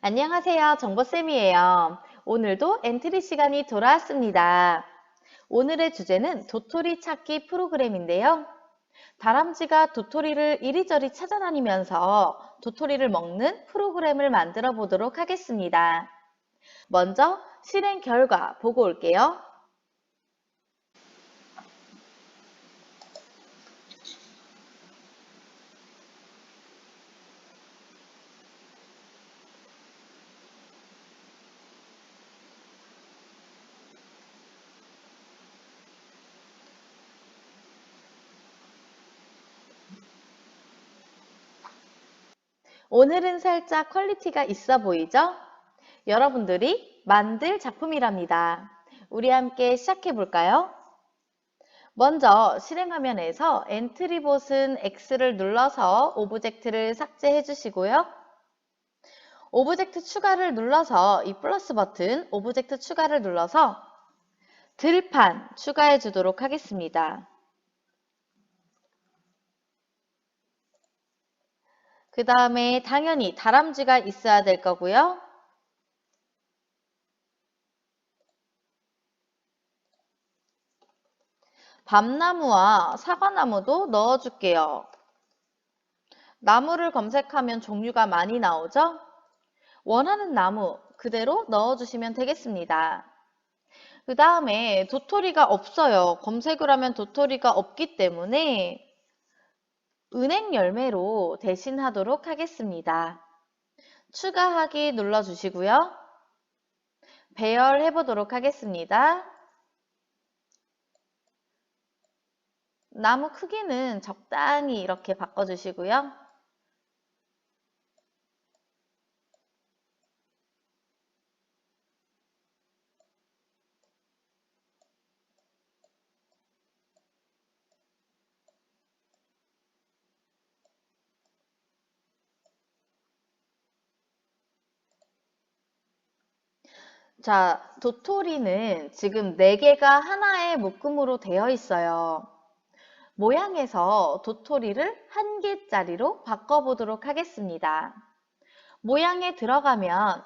안녕하세요. 정보쌤이에요. 오늘도 엔트리 시간이 돌아왔습니다. 오늘의 주제는 도토리 찾기 프로그램인데요. 다람쥐가 도토리를 이리저리 찾아다니면서 도토리를 먹는 프로그램을 만들어 보도록 하겠습니다. 먼저 실행 결과 보고 올게요. 오늘은 살짝 퀄리티가 있어 보이죠? 여러분들이 만들 작품이랍니다. 우리 함께 시작해 볼까요? 먼저 실행 화면에서 엔트리 버튼 X를 눌러서 오브젝트를 삭제해 주시고요. 오브젝트 추가를 눌러서 이 플러스 버튼 오브젝트 추가를 눌러서 들판 추가해 주도록 하겠습니다. 그 다음에 당연히 다람쥐가 있어야 될 거고요. 밤나무와 사과나무도 넣어줄게요. 나무를 검색하면 종류가 많이 나오죠? 원하는 나무 그대로 넣어주시면 되겠습니다. 그 다음에 도토리가 없어요. 검색을 하면 도토리가 없기 때문에 은행 열매로 대신하도록 하겠습니다. 추가하기 눌러주시고요. 배열해 보도록 하겠습니다. 나무 크기는 적당히 이렇게 바꿔주시고요. 자, 도토리는 지금 4개가 하나의 묶음으로 되어 있어요. 모양에서 도토리를 1개짜리로 바꿔보도록 하겠습니다. 모양에 들어가면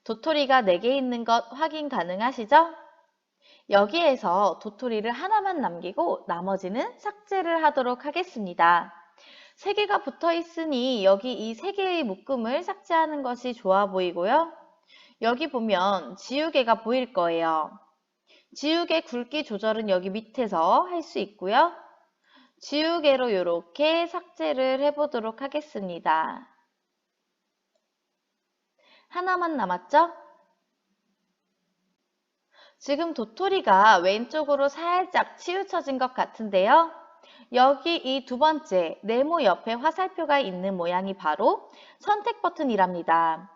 도토리가 4개 있는 것 확인 가능하시죠? 여기에서 도토리를 하나만 남기고 나머지는 삭제를 하도록 하겠습니다. 3개가 붙어 있으니 여기 이 3개의 묶음을 삭제하는 것이 좋아 보이고요. 여기 보면 지우개가 보일 거예요. 지우개 굵기 조절은 여기 밑에서 할 수 있고요. 지우개로 이렇게 삭제를 해보도록 하겠습니다. 하나만 남았죠? 지금 도토리가 왼쪽으로 살짝 치우쳐진 것 같은데요. 여기 이 두 번째 네모 옆에 화살표가 있는 모양이 바로 선택 버튼이랍니다.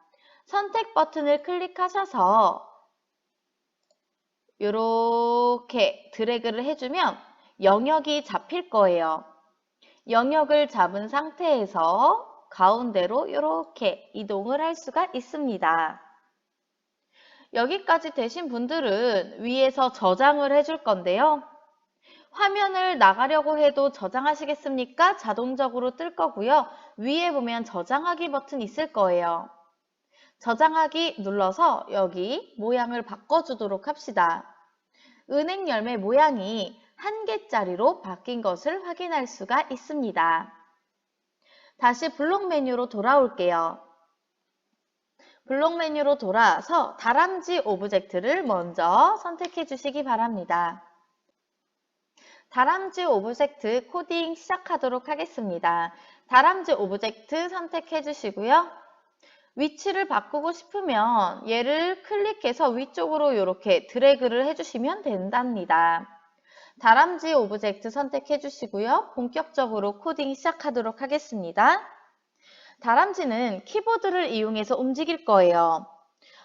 선택 버튼을 클릭하셔서 이렇게 드래그를 해주면 영역이 잡힐 거예요. 영역을 잡은 상태에서 가운데로 이렇게 이동을 할 수가 있습니다. 여기까지 되신 분들은 위에서 저장을 해줄 건데요. 화면을 나가려고 해도 저장하시겠습니까? 자동적으로 뜰 거고요. 위에 보면 저장하기 버튼 있을 거예요. 저장하기 눌러서 여기 모양을 바꿔주도록 합시다. 은행 열매 모양이 1개짜리로 바뀐 것을 확인할 수가 있습니다. 다시 블록 메뉴로 돌아올게요. 블록 메뉴로 돌아와서 다람쥐 오브젝트를 먼저 선택해 주시기 바랍니다. 다람쥐 오브젝트 코딩 시작하도록 하겠습니다. 다람쥐 오브젝트 선택해 주시고요. 위치를 바꾸고 싶으면 얘를 클릭해서 위쪽으로 이렇게 드래그를 해주시면 된답니다. 다람쥐 오브젝트 선택해 주시고요. 본격적으로 코딩 시작하도록 하겠습니다. 다람쥐는 키보드를 이용해서 움직일 거예요.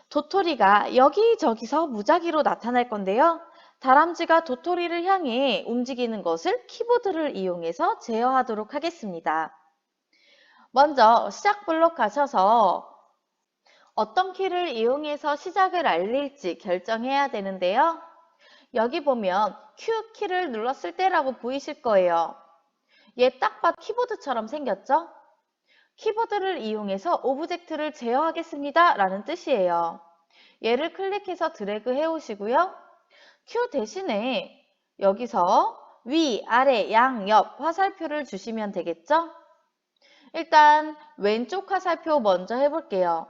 도토리가 여기저기서 무작위로 나타날 건데요. 다람쥐가 도토리를 향해 움직이는 것을 키보드를 이용해서 제어하도록 하겠습니다. 먼저 시작 블록 가셔서 어떤 키를 이용해서 시작을 알릴지 결정해야 되는데요. 여기 보면 Q 키를 눌렀을 때라고 보이실 거예요. 얘 딱 봐도 키보드처럼 생겼죠? 키보드를 이용해서 오브젝트를 제어하겠습니다 라는 뜻이에요. 얘를 클릭해서 드래그 해오시고요. Q 대신에 여기서 위, 아래, 양, 옆 화살표를 주시면 되겠죠? 일단 왼쪽 화살표 먼저 해볼게요.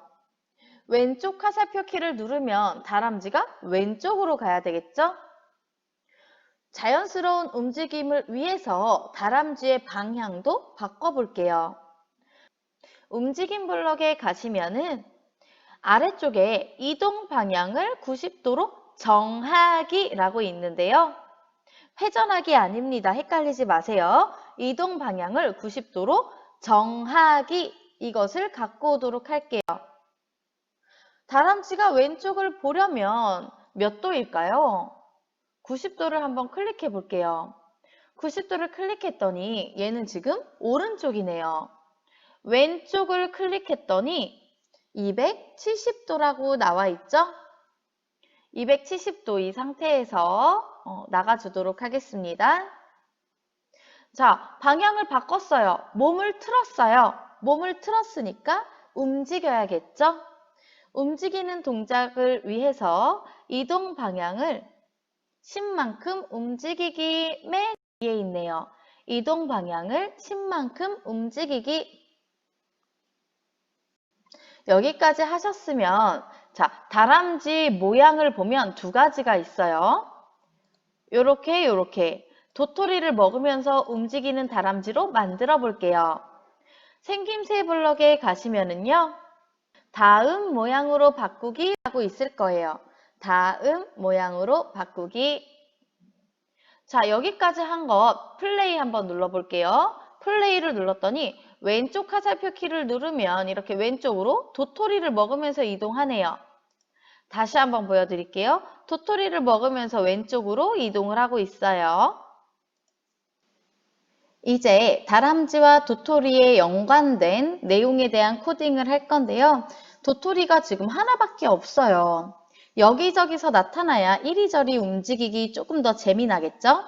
왼쪽 화살표 키를 누르면 다람쥐가 왼쪽으로 가야 되겠죠? 자연스러운 움직임을 위해서 다람쥐의 방향도 바꿔볼게요. 움직임 블럭에 가시면은 아래쪽에 이동 방향을 90도로 정하기라고 있는데요. 회전하기 아닙니다. 헷갈리지 마세요. 이동 방향을 90도로 정하기 이것을 갖고 오도록 할게요. 다람쥐가 왼쪽을 보려면 몇 도일까요? 90도를 한번 클릭해 볼게요. 90도를 클릭했더니 얘는 지금 오른쪽이네요. 왼쪽을 클릭했더니 270도라고 나와 있죠? 270도 이 상태에서 나가주도록 하겠습니다. 자, 방향을 바꿨어요. 몸을 틀었어요. 몸을 틀었으니까 움직여야겠죠? 움직이는 동작을 위해서 이동 방향을 10만큼 움직이기 맨 뒤에 있네요. 이동 방향을 10만큼 움직이기. 여기까지 하셨으면 자, 다람쥐 모양을 보면 두 가지가 있어요. 요렇게 도토리를 먹으면서 움직이는 다람쥐로 만들어 볼게요. 생김새 블럭에 가시면은요. 다음 모양으로 바꾸기 하고 있을 거예요. 다음 모양으로 바꾸기. 자, 여기까지 한 것 플레이 한번 눌러볼게요. 플레이를 눌렀더니 왼쪽 화살표 키를 누르면 이렇게 왼쪽으로 도토리를 먹으면서 이동하네요. 다시 한번 보여드릴게요. 도토리를 먹으면서 왼쪽으로 이동을 하고 있어요. 이제 다람쥐와 도토리에 연관된 내용에 대한 코딩을 할 건데요. 도토리가 지금 하나밖에 없어요. 여기저기서 나타나야 이리저리 움직이기 조금 더 재미나겠죠?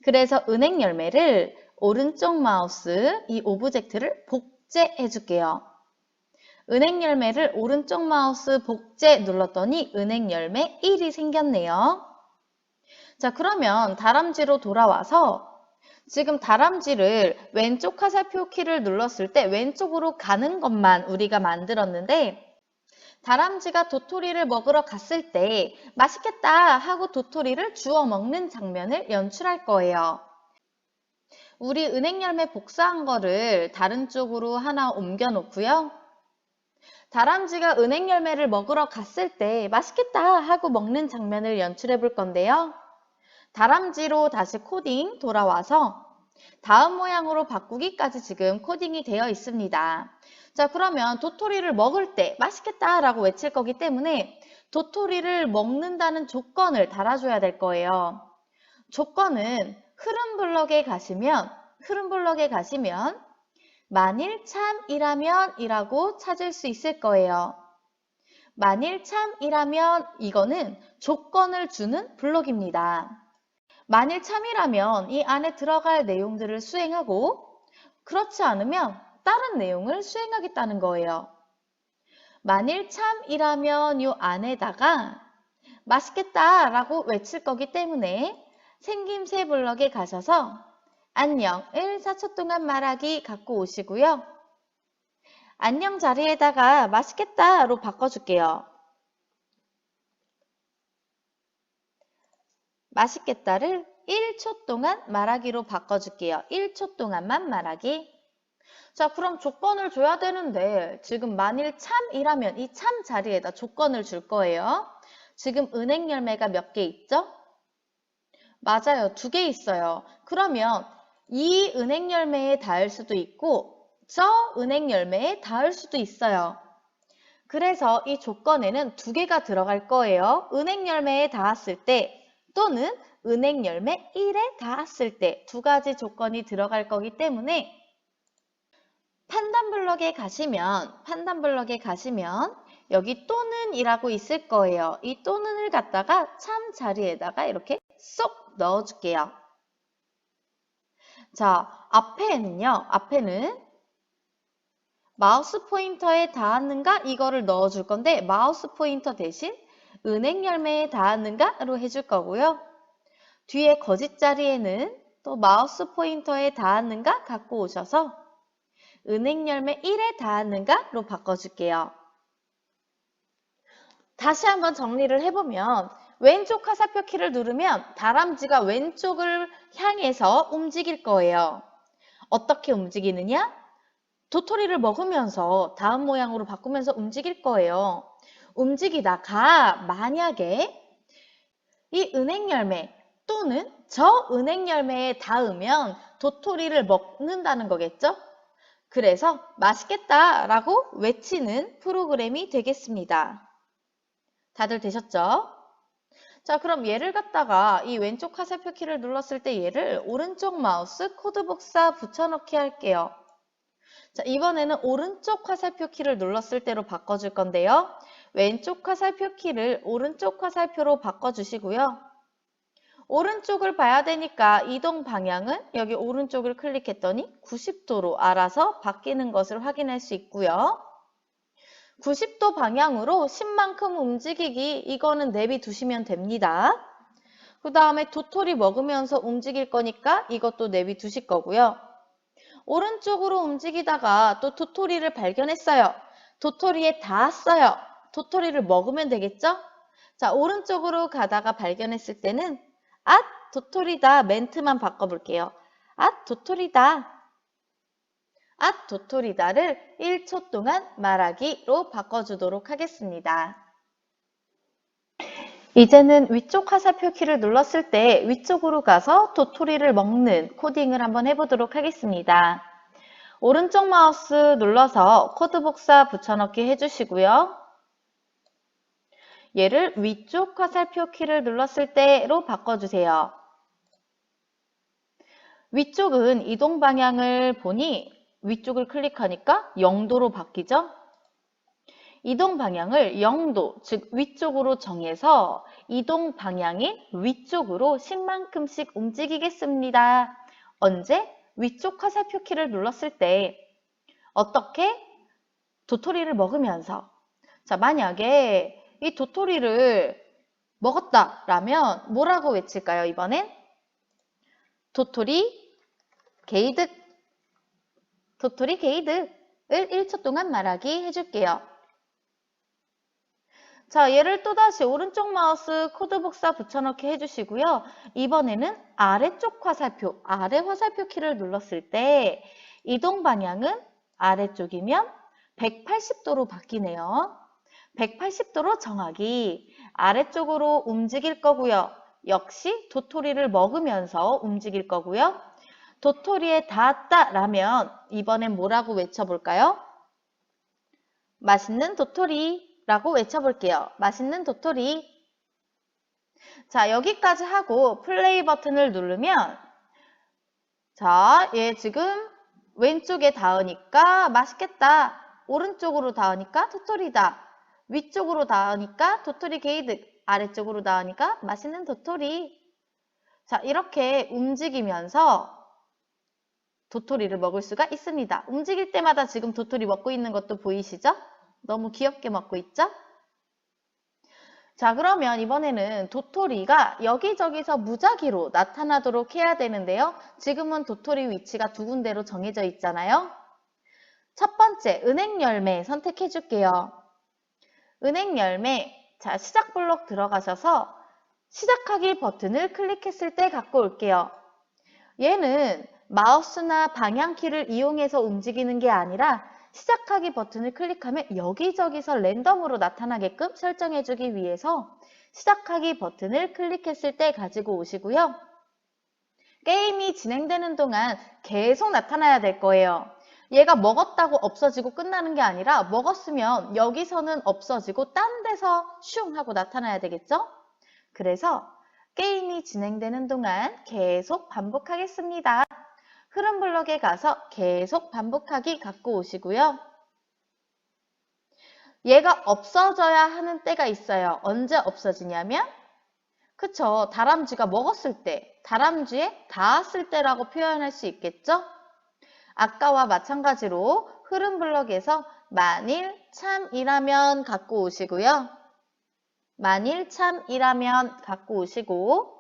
그래서 은행 열매를 오른쪽 마우스 이 오브젝트를 복제해 줄게요. 은행 열매를 오른쪽 마우스 복제 눌렀더니 은행 열매 1이 생겼네요. 자, 그러면 다람쥐로 돌아와서 지금 다람쥐를 왼쪽 화살표 키를 눌렀을 때 왼쪽으로 가는 것만 우리가 만들었는데 다람쥐가 도토리를 먹으러 갔을 때 맛있겠다 하고 도토리를 주워 먹는 장면을 연출할 거예요. 우리 은행 열매 복사한 거를 다른 쪽으로 하나 옮겨 놓고요. 다람쥐가 은행 열매를 먹으러 갔을 때 맛있겠다 하고 먹는 장면을 연출해 볼 건데요. 다람쥐로 다시 코딩 돌아와서 다음 모양으로 바꾸기까지 지금 코딩이 되어 있습니다. 자, 그러면 도토리를 먹을 때 맛있겠다 라고 외칠 거기 때문에 도토리를 먹는다는 조건을 달아줘야 될 거예요. 조건은 흐름 블럭에 가시면 만일 참이라면 이라고 찾을 수 있을 거예요. 만일 참이라면 이거는 조건을 주는 블록입니다. 만일 참이라면 이 안에 들어갈 내용들을 수행하고 그렇지 않으면 다른 내용을 수행하겠다는 거예요. 만일 참이라면 이 안에다가 맛있겠다 라고 외칠 거기 때문에 생김새 블럭에 가셔서 안녕을 4초 동안 말하기 갖고 오시고요. 안녕 자리에다가 맛있겠다로 바꿔줄게요. 맛있겠다를 1초 동안 말하기로 바꿔줄게요. 1초 동안만 말하기. 자, 그럼 조건을 줘야 되는데 지금 만일 참이라면 이 참 자리에다 조건을 줄 거예요. 지금 은행 열매가 몇 개 있죠? 맞아요. 2개 있어요. 그러면 이 은행 열매에 닿을 수도 있고 저 은행 열매에 닿을 수도 있어요. 그래서 이 조건에는 2개가 들어갈 거예요. 은행 열매에 닿았을 때 또는 은행 열매 1에 닿았을 때 2가지 조건이 들어갈 거기 때문에 판단 블럭에 가시면 여기 또는 이라고 있을 거예요. 이 또는을 갖다가 참 자리에다가 이렇게 쏙 넣어줄게요. 자, 앞에는 마우스 포인터에 닿았는가? 이거를 넣어줄 건데 마우스 포인터 대신 은행 열매에 닿았는가로 해줄 거고요. 뒤에 거짓 자리에는 또 마우스 포인터에 닿았는가 갖고 오셔서 은행 열매 1에 닿았는가로 바꿔줄게요. 다시 한번 정리를 해보면 왼쪽 화살표 키를 누르면 다람쥐가 왼쪽을 향해서 움직일 거예요. 어떻게 움직이느냐? 도토리를 먹으면서 다음 모양으로 바꾸면서 움직일 거예요. 움직이다가 만약에 이 은행 열매 또는 저 은행 열매에 닿으면 도토리를 먹는다는 거겠죠? 그래서 맛있겠다 라고 외치는 프로그램이 되겠습니다. 다들 되셨죠? 자, 그럼 얘를 갖다가 이 왼쪽 화살표 키를 눌렀을 때 얘를 오른쪽 마우스 코드 복사 붙여넣기 할게요. 자, 이번에는 오른쪽 화살표 키를 눌렀을 때로 바꿔줄 건데요. 왼쪽 화살표 키를 오른쪽 화살표로 바꿔주시고요. 오른쪽을 봐야 되니까 이동 방향은 여기 오른쪽을 클릭했더니 90도로 알아서 바뀌는 것을 확인할 수 있고요. 90도 방향으로 10만큼 움직이기 이거는 내비두시면 됩니다. 그 다음에 도토리 먹으면서 움직일 거니까 이것도 내비두실 거고요. 오른쪽으로 움직이다가 또 도토리를 발견했어요. 도토리에 닿았어요. 도토리를 먹으면 되겠죠? 자, 오른쪽으로 가다가 발견했을 때는 앗, 도토리다 멘트만 바꿔볼게요. 앗, 도토리다. 앗, 도토리다를 1초 동안 말하기로 바꿔주도록 하겠습니다. 이제는 위쪽 화살표 키를 눌렀을 때 위쪽으로 가서 도토리를 먹는 코딩을 한번 해보도록 하겠습니다. 오른쪽 마우스 눌러서 코드 복사 붙여넣기 해주시고요. 얘를 위쪽 화살표 키를 눌렀을 때로 바꿔주세요. 위쪽은 이동 방향을 보니 위쪽을 클릭하니까 0도로 바뀌죠? 이동 방향을 0도, 즉 위쪽으로 정해서 이동 방향이 위쪽으로 10만큼씩 움직이겠습니다. 언제? 위쪽 화살표 키를 눌렀을 때. 어떻게? 도토리를 먹으면서. 자, 만약에 이 도토리를 먹었다라면 뭐라고 외칠까요, 이번엔? 도토리 게이득. 도토리 게이득을 1초 동안 말하기 해줄게요. 자, 얘를 또다시 오른쪽 마우스 코드 복사 붙여넣기 해주시고요. 이번에는 아래쪽 화살표, 아래 화살표 키를 눌렀을 때 이동 방향은 아래쪽이면 180도로 바뀌네요. 180도로 정하기, 아래쪽으로 움직일 거고요. 역시 도토리를 먹으면서 움직일 거고요. 도토리에 닿았다라면 이번엔 뭐라고 외쳐볼까요? 맛있는 도토리라고 외쳐볼게요. 맛있는 도토리. 자, 여기까지 하고 플레이 버튼을 누르면 자, 얘 지금 왼쪽에 닿으니까 맛있겠다. 오른쪽으로 닿으니까 도토리다. 위쪽으로 닿으니까 도토리 게이득. 아래쪽으로 닿으니까 맛있는 도토리. 자, 이렇게 움직이면서 도토리를 먹을 수가 있습니다. 움직일 때마다 지금 도토리 먹고 있는 것도 보이시죠? 너무 귀엽게 먹고 있죠? 자, 그러면 이번에는 도토리가 여기저기서 무작위로 나타나도록 해야 되는데요. 지금은 도토리 위치가 두 군데로 정해져 있잖아요. 첫 번째, 은행 열매 선택해 줄게요. 은행 열매, 자, 시작 블록 들어가셔서 시작하기 버튼을 클릭했을 때 갖고 올게요. 얘는 마우스나 방향키를 이용해서 움직이는 게 아니라 시작하기 버튼을 클릭하면 여기저기서 랜덤으로 나타나게끔 설정해주기 위해서 시작하기 버튼을 클릭했을 때 가지고 오시고요. 게임이 진행되는 동안 계속 나타나야 될 거예요. 얘가 먹었다고 없어지고 끝나는 게 아니라 먹었으면 여기서는 없어지고 딴 데서 슝 하고 나타나야 되겠죠? 그래서 게임이 진행되는 동안 계속 반복하겠습니다. 흐름 블록에 가서 계속 반복하기 갖고 오시고요. 얘가 없어져야 하는 때가 있어요. 언제 없어지냐면 그쵸, 다람쥐가 먹었을 때, 다람쥐에 닿았을 때라고 표현할 수 있겠죠? 아까와 마찬가지로 흐름 블럭에서 만일 참이라면 갖고 오시고요. 만일 참이라면 갖고 오시고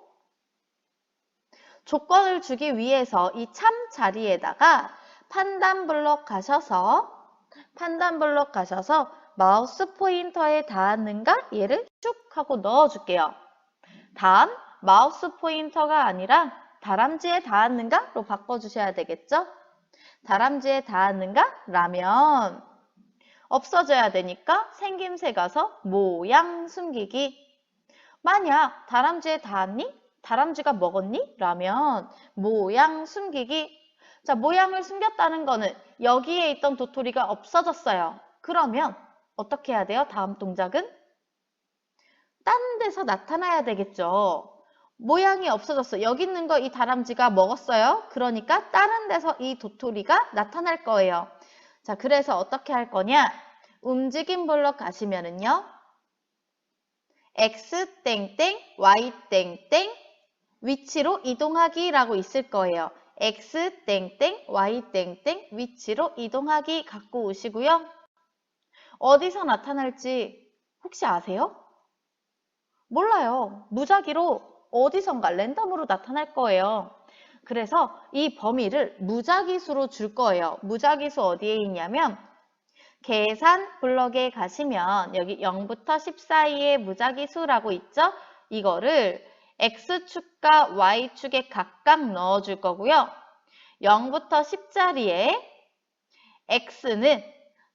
조건을 주기 위해서 이 참 자리에다가 판단 블럭 가셔서 마우스 포인터에 닿았는가? 얘를 쭉 하고 넣어줄게요. 다음 마우스 포인터가 아니라 다람쥐에 닿았는가?로 바꿔주셔야 되겠죠? 다람쥐에 닿았는가? 라면 없어져야 되니까 생김새 가서 모양 숨기기. 만약 다람쥐에 닿았니? 다람쥐가 먹었니? 라면 모양 숨기기. 자, 모양을 숨겼다는 거는 여기에 있던 도토리가 없어졌어요. 그러면 어떻게 해야 돼요? 다음 동작은? 딴 데서 나타나야 되겠죠. 모양이 없어졌어. 여기 있는 거 이 다람쥐가 먹었어요. 그러니까 다른 데서 이 도토리가 나타날 거예요. 자, 그래서 어떻게 할 거냐? 움직임 블럭 가시면은요. X 땡땡 Y 땡땡 위치로 이동하기라고 있을 거예요. X 땡땡 Y 땡땡 위치로 이동하기 갖고 오시고요. 어디서 나타날지 혹시 아세요? 몰라요. 무작위로 어디선가 랜덤으로 나타날 거예요. 그래서 이 범위를 무작위수로 줄 거예요. 무작위수 어디에 있냐면 계산 블럭에 가시면 여기 0부터 10 사이에 무작위수라고 있죠? 이거를 X축과 Y축에 각각 넣어줄 거고요. 0부터 10자리에 X는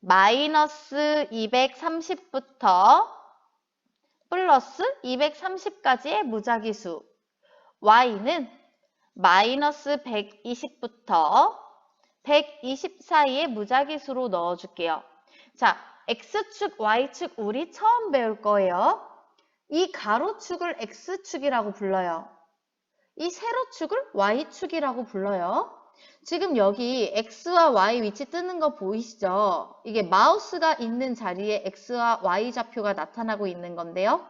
마이너스 230부터 플러스 230까지의 무작위수, Y는 마이너스 120부터 120 사이의 무작위수로 넣어줄게요. 자, X축, Y축 우리 처음 배울 거예요. 이 가로축을 X축이라고 불러요. 이 세로축을 Y축이라고 불러요. 지금 여기 X와 Y 위치 뜨는 거 보이시죠? 이게 마우스가 있는 자리에 X와 Y 좌표가 나타나고 있는 건데요.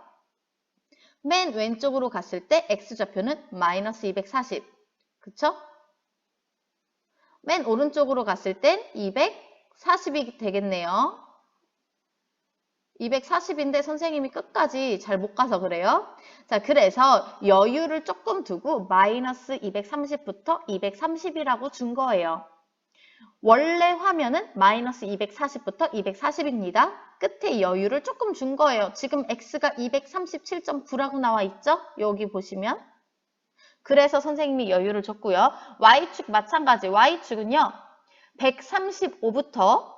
맨 왼쪽으로 갔을 때 X좌표는 마이너스 240. 그쵸? 맨 오른쪽으로 갔을 땐 240이 되겠네요. 240인데 선생님이 끝까지 잘 못 가서 그래요. 자, 그래서 여유를 조금 두고 마이너스 230부터 230이라고 준 거예요. 원래 화면은 마이너스 240부터 240입니다. 끝에 여유를 조금 준 거예요. 지금 x가 237.9라고 나와 있죠? 여기 보시면. 그래서 선생님이 여유를 줬고요. y축 마찬가지. y축은요. 135부터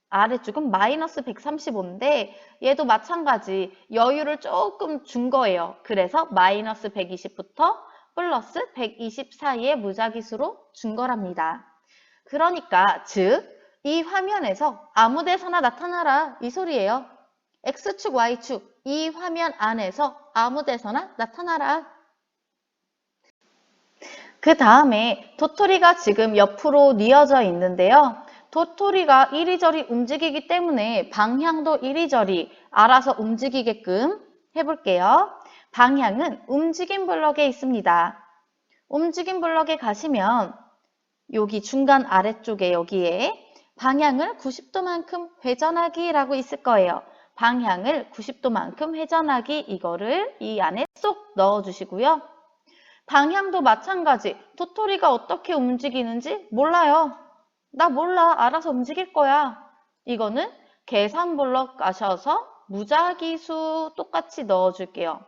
아래쪽은 마이너스 135인데 얘도 마찬가지 여유를 조금 준 거예요. 그래서 마이너스 120부터 플러스 120 사이의 무작위수로 준 거랍니다. 그러니까 즉 이 화면에서 아무 데서나 나타나라 이 소리예요. X축, Y축 이 화면 안에서 아무 데서나 나타나라. 그 다음에 도토리가 지금 옆으로 뉘어져 있는데요. 도토리가 이리저리 움직이기 때문에 방향도 이리저리 알아서 움직이게끔 해볼게요. 방향은 움직임 블럭에 있습니다. 움직임 블럭에 가시면 여기 중간 아래쪽에 여기에 방향을 90도만큼 회전하기라고 있을 거예요. 방향을 90도만큼 회전하기 이거를 이 안에 쏙 넣어주시고요. 방향도 마찬가지. 도토리가 어떻게 움직이는지 몰라요. 나 몰라. 알아서 움직일 거야. 이거는 계산 블럭 가셔서 무작위수 똑같이 넣어줄게요.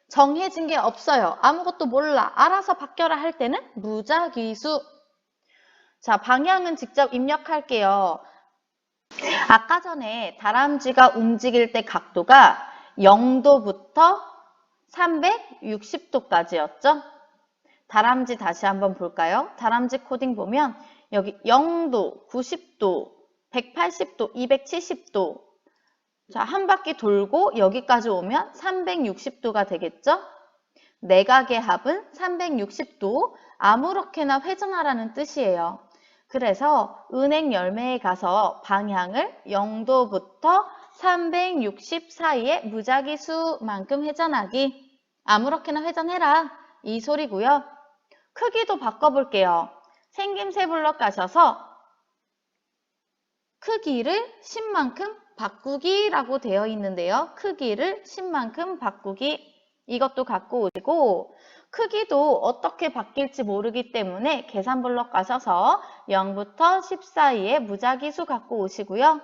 정해진 게 없어요. 아무것도 몰라. 알아서 바뀌어라 할 때는 무작위수. 자, 방향은 직접 입력할게요. 아까 전에 다람쥐가 움직일 때 각도가 0도부터 360도까지였죠? 다람쥐 다시 한번 볼까요? 다람쥐 코딩 보면 여기 0도, 90도, 180도, 270도. 자, 한 바퀴 돌고 여기까지 오면 360도가 되겠죠? 내각의 합은 360도, 아무렇게나 회전하라는 뜻이에요. 그래서 은행 열매에 가서 방향을 0도부터 360 사이에 무작위수만큼 회전하기. 아무렇게나 회전해라. 이 소리고요. 크기도 바꿔볼게요. 생김새 블럭 가셔서 크기를 10만큼 바꾸기라고 되어 있는데요. 크기를 10만큼 바꾸기. 이것도 갖고 오시고 크기도 어떻게 바뀔지 모르기 때문에 계산 블록 가셔서 0부터 10 사이에 무작위수 갖고 오시고요.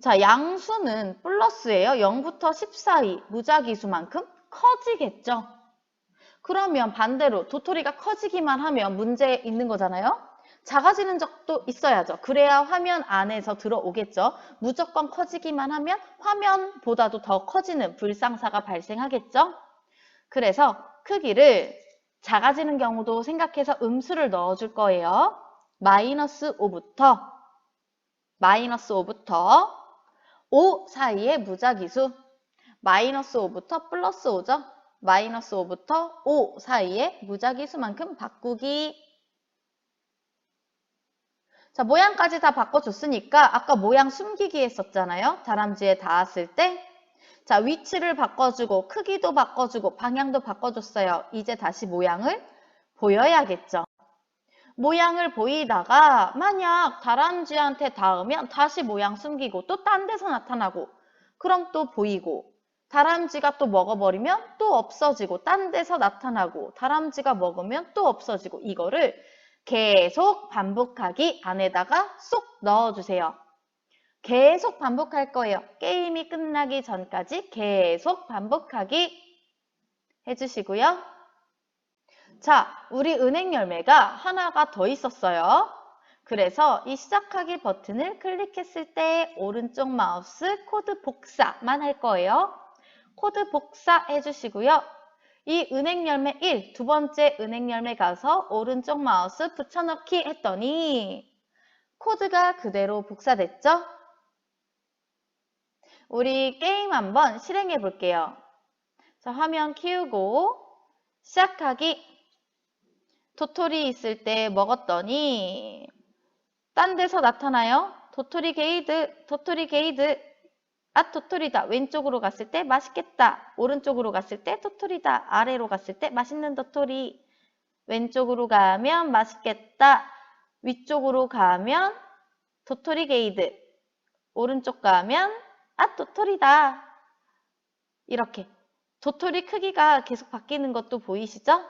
자, 양수는 플러스예요. 0부터 10 사이 무작위수만큼 커지겠죠. 그러면 반대로 도토리가 커지기만 하면 문제 있는 거잖아요. 작아지는 적도 있어야죠. 그래야 화면 안에서 들어오겠죠. 무조건 커지기만 하면 화면보다도 더 커지는 불상사가 발생하겠죠. 그래서 크기를 작아지는 경우도 생각해서 음수를 넣어줄 거예요. 마이너스 5부터 5 사이의 무작위수. 마이너스 5부터 플러스 5죠. 마이너스 5부터 5 사이의 무작위수만큼 바꾸기. 자, 모양까지 다 바꿔줬으니까 아까 모양 숨기기 했었잖아요. 다람쥐에 닿았을 때. 자, 위치를 바꿔주고 크기도 바꿔주고 방향도 바꿔줬어요. 이제 다시 모양을 보여야겠죠. 모양을 보이다가 만약 다람쥐한테 닿으면 다시 모양 숨기고 또 딴 데서 나타나고 그럼 또 보이고 다람쥐가 또 먹어버리면 또 없어지고 딴 데서 나타나고 다람쥐가 먹으면 또 없어지고 이거를 계속 반복하기 안에다가 쏙 넣어주세요. 계속 반복할 거예요. 게임이 끝나기 전까지 계속 반복하기 해주시고요. 자, 우리 은행 열매가 하나가 더 있었어요. 그래서 이 시작하기 버튼을 클릭했을 때 오른쪽 마우스 코드 복사만 할 거예요. 코드 복사 해주시고요. 이 은행 열매 1, 두 번째 은행 열매 가서 오른쪽 마우스 붙여넣기 했더니 코드가 그대로 복사됐죠? 우리 게임 한번 실행해 볼게요. 자, 화면 키우고 시작하기. 도토리 있을 때 먹었더니 딴 데서 나타나요. 도토리 게이드, 도토리 게이드. 아, 도토리다. 왼쪽으로 갔을 때 맛있겠다. 오른쪽으로 갔을 때 도토리다. 아래로 갔을 때 맛있는 도토리. 왼쪽으로 가면 맛있겠다. 위쪽으로 가면 도토리 게이드. 오른쪽 가면 아, 도토리다. 이렇게 도토리 크기가 계속 바뀌는 것도 보이시죠?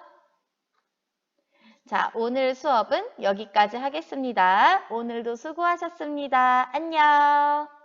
자, 오늘 수업은 여기까지 하겠습니다. 오늘도 수고하셨습니다. 안녕.